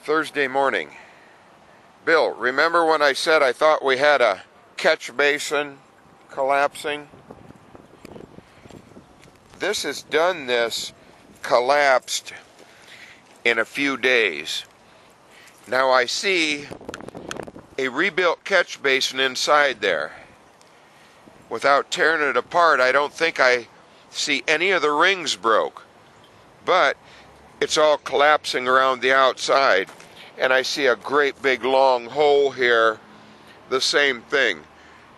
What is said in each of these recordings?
Thursday morning. Bill, remember when I said I thought we had a catch basin collapsing? This has done this, collapsed in a few days. Now I see a rebuilt catch basin inside there. Without tearing it apart, I don't think I see any of the rings broke, but it's all collapsing around the outside, and I see a great big long hole here, the same thing.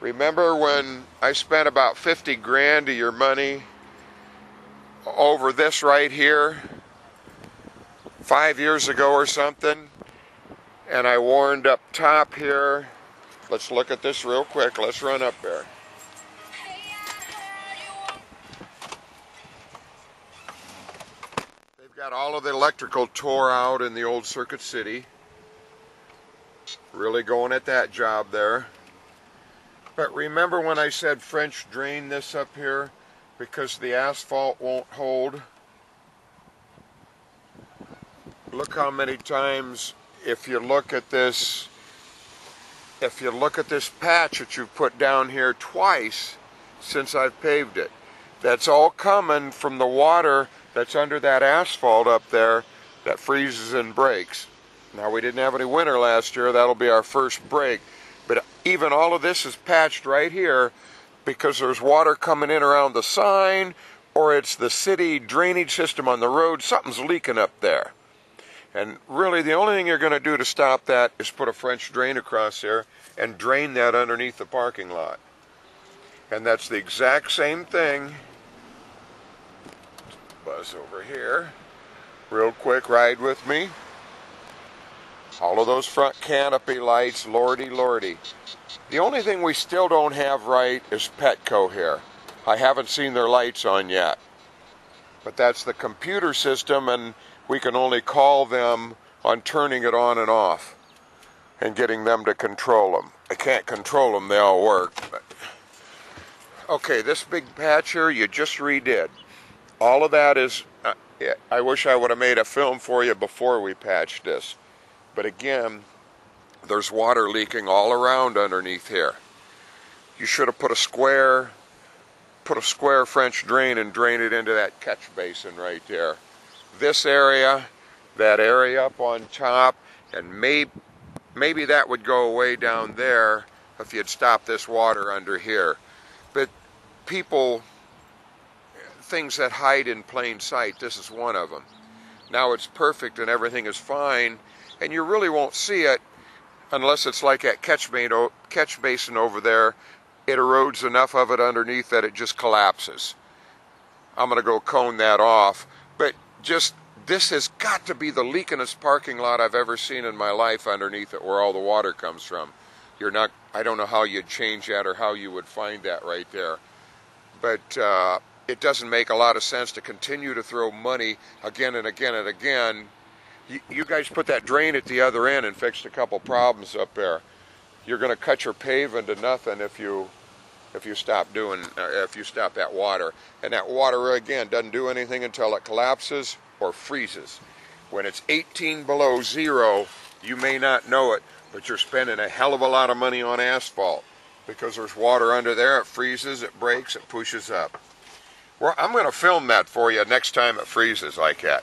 Remember when I spent about 50 grand of your money over this right here 5 years ago or something, and I warned up top here? Let's look at this real quick. Let's run up there. They've got all of the electrical tore out in the old Circuit City. Really going at that job there. But remember when I said French drain this up here because the asphalt won't hold? Look how many times, if you look at this patch that you've put down here twice since I've paved it, that's all coming from the water that's under that asphalt up there that freezes and breaks. Now, we didn't have any winter last year. That'll be our first break. But even all of this is patched right here because there's water coming in around the sign, or it's the city drainage system on the road. Something's leaking up there. And really, the only thing you're going to do to stop that is put a French drain across there and drain that underneath the parking lot. And that's the exact same thing. Buzz over here. Real quick, ride with me. All of those front canopy lights, lordy, lordy. The only thing we still don't have right is Petco here. I haven't seen their lights on yet. But that's the computer system, and we can only call them on turning it on and off and getting them to control them. I can't control them, they all work. But okay, this big patch here you just redid. All of that is, I wish I would have made a film for you before we patched this. But again, there's water leaking all around underneath here. You should have put a square French drain and drain it into that catch basin right there. This area, that area up on top, and maybe that would go away down there if you'd stop this water under here. But people, things that hide in plain sight, this is one of them. Now it's perfect and everything is fine, and you really won't see it unless it's like that catch basin over there. It erodes enough of it underneath that it just collapses. I'm going to go cone that off. But just, this has got to be the leakingest parking lot I've ever seen in my life underneath it, where all the water comes from. I don't know how you'd change that or how you would find that right there. But it doesn't make a lot of sense to continue to throw money again and again and again. You guys put that drain at the other end and fixed a couple problems up there. You're going to cut your paving to nothing if you stop that water. And that water again doesn't do anything until it collapses or freezes. When it's 18 below zero, you may not know it, but you're spending a hell of a lot of money on asphalt because there's water under there. It freezes, it breaks, it pushes up. Well, I'm going to film that for you next time it freezes like that.